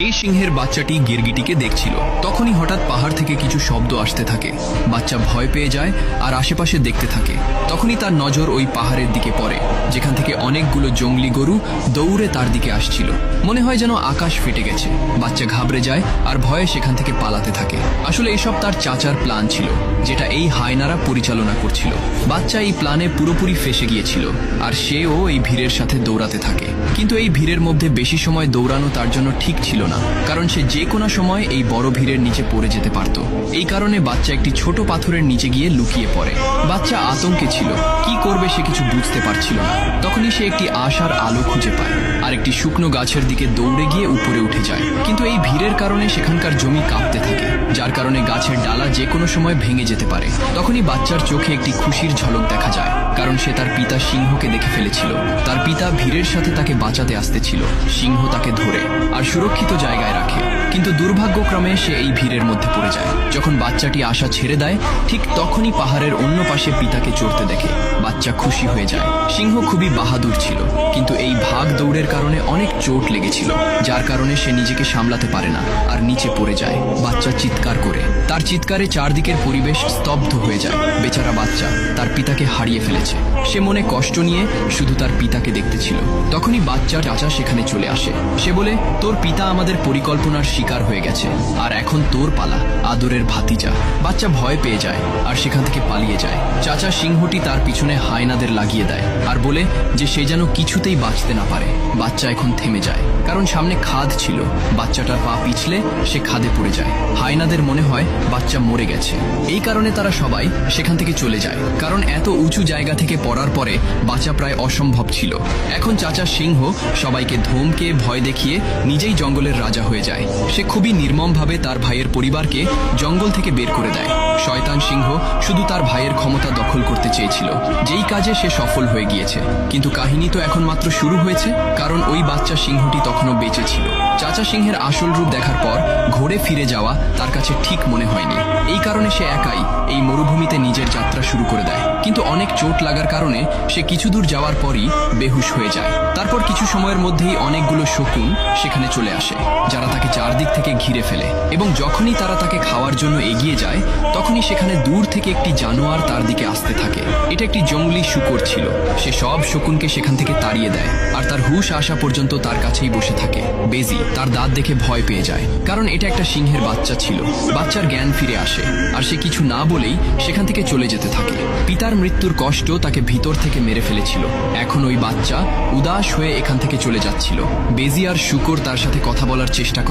এই সিংহের বাচ্চাটি গিরগিটিকে দেখছিল। তখনই হঠাৎ পাহাড় থেকে কিছু শব্দ আসতে থাকে। বাচ্চা ভয় পেয়ে যায় আর আশেপাশে দেখতে থাকে। তখনই তার নজর ওই পাহাড়ের দিকে পড়ে, যেখান থেকে অনেকগুলো জঙ্গলি গরু দৌড়ে তার দিকে আসছিল। মনে হয় যেন আকাশ ফেটে গেছে। বাচ্চা ঘাবড়ে যায় আর ভয়ে সেখান থেকে পালাতে থাকে। আসলে এসব তার চাচার প্ল্যান ছিল, যেটা এই হায়নারা পরিচালনা করছিল। বাচ্চা এই প্ল্যানে পুরোপুরি ফেসে গিয়েছিল আর সেও এই ভিড়ের সাথে দৌড়াতে থাকে। কিন্তু এই ভিড়ের মধ্যে বেশি সময় দৌড়ানো তার জন্য ঠিক ছিল না, কারণ সে যে কোনো সময় এই বড় ভিড়ের নিচে পড়ে যেতে পারত। এই কারণে বাচ্চা একটি ছোট পাথরের নিচে গিয়ে লুকিয়ে পড়ে। বাচ্চা আতঙ্কে ছিল, কি করবে সে কিছু বুঝতে পারছিল না। তখনই সে একটি আশার আলো খুঁজে পায় আর একটি শুকনো গাছের দিকে দৌড়ে গিয়ে উপরে উঠে যায়। কিন্তু এই ভিড়ের কারণে সেখানকার জমি কাঁপতে থাকে, যার কারণে গাছের ডালা যে কোনো সময় ভেঙে যেতে পারে। তখনই বাচ্চার চোখে একটি খুশির ঝলক দেখা যায়, কারণ সে তার পিতা সিংহকে দেখে ফেলেছিল। তার পিতা ভিড়ের সাথে তাকে বাঁচাতে আসতেছিল। সিংহ তাকে ধরে আর সুরক্ষিত জায়গায় রাখে, কিন্তু দুর্ভাগ্যক্রমে সে এই ভিড়ের মধ্যে পড়ে যায়। যখন বাচ্চাটি আশা ছেড়ে দেয়, ঠিক তখনই পাহাড়ের অন্য পাশে পিতাকে চড়তে দেখে। বাচ্চা খুশি হয়ে যায়। সিংহ খুবই বাহাদুর ছিল, কিন্তু এই ভাগ দৌড়ের কারণে অনেক চোট লেগেছিল, যার কারণে সে নিজেকে সামলাতে পারে না আর নিচে পড়ে যায়। বাচ্চা চিৎকার করে, তার চিৎকারে চারদিকের পরিবেশ স্তব্ধ হয়ে যায়। বেচারা বাচ্চা তার পিতাকে হারিয়ে ফেলেছে। সে মনে কষ্ট নিয়ে শুধু তার পিতাকে দেখতেছিল। তখনই বাচ্চার চাচা সেখানে চলে আসে। সে বলে, তোর পিতা আমাদের পরিকল্পনার শিকার হয়ে গেছে, আর এখন তোর পালা, আদরের ভাতিজা। বাচ্চা ভয় পেয়ে যায় আর সেখান থেকে পালিয়ে যায়। চাচা সিংহটি তার পিছনে হায়নাদের লাগিয়ে দেয় আর বলে যে সে যেন কিছুতেই বাঁচতে না পারে। বাচ্চা এখন থেমে যায়, কারণ সামনে খাদ ছিল। বাচ্চাটার পা পিছলে সে খাদে পড়ে যায়। হায়নাদের মনে হয় বাচ্চা মরে গেছে। এই কারণে তারা সবাই সেখান থেকে চলে যায়, কারণ এত উঁচু জায়গা থেকে পড়ার পরে বাঁচা প্রায় অসম্ভব ছিল। এখন চাচা সিংহ সবাইকে ধমকে ভয় দেখিয়ে নিজেই জঙ্গলের রাজা হয়ে যায়। সে খুবই নির্মমভাবে তার ভাইয়ের পরিবারকে জঙ্গল থেকে বের করে দেয়। শয়তান সিংহ শুধু তার ভাইয়ের ক্ষমতা দখল করতে চেয়েছিল, যেই কাজে সে সফল হয়ে গিয়েছে। কিন্তু কাহিনী তো এখন মাত্র শুরু হয়েছে, কারণ ওই বাচ্চা সিংহটি তখনও বেঁচে ছিল। চাচা সিংহের আসল রূপ দেখার পর ঘোরে ফিরে যাওয়া তার কাছে ঠিক মনে হয়নি। এই কারণে সে একাই এই মরুভূমিতে নিজের যাত্রা শুরু করে দেয়। কিন্তু অনেক চোট লাগার কারণে সে কিছু দূর যাওয়ার পরই বেহুশ হয়ে যায়। তারপর কিছু সময়ের মধ্যেই অনেকগুলো শকুন সেখানে চলে আসে, যারা তাকে চারদিক থেকে ঘিরে ফেলে। এবং যখনই তারা তাকে খাওয়ার জন্য এগিয়ে যায়, তখনই সেখানে দূর থেকে একটি জানোয়ার তার দিকে আসতে থাকে। এটা একটি জঙ্গলি শূকর ছিল। সে সব শকুনকে সেখান থেকে তাড়িয়ে দেয় আর তার হুঁশ আসা পর্যন্ত তার কাছেই বসে থাকে। বেজি তার দাঁত দেখে ভয় পেয়ে যায়, কারণ এটা একটা সিংহের বাচ্চা ছিল। বাচ্চার জ্ঞান ফিরে আসে আর সে কিছু না বলেই সেখান থেকে চলে যেতে থাকে। পিতার মৃত্যুর কষ্ট তাকে ভিতর থেকে মেরে ফেলেছিল। এখন ওই বাচ্চা উদাস হয়ে এখান থেকে চলে যাচ্ছিল। বেজি আর শূকর তার সাথে কথা বলার চেষ্টা করে।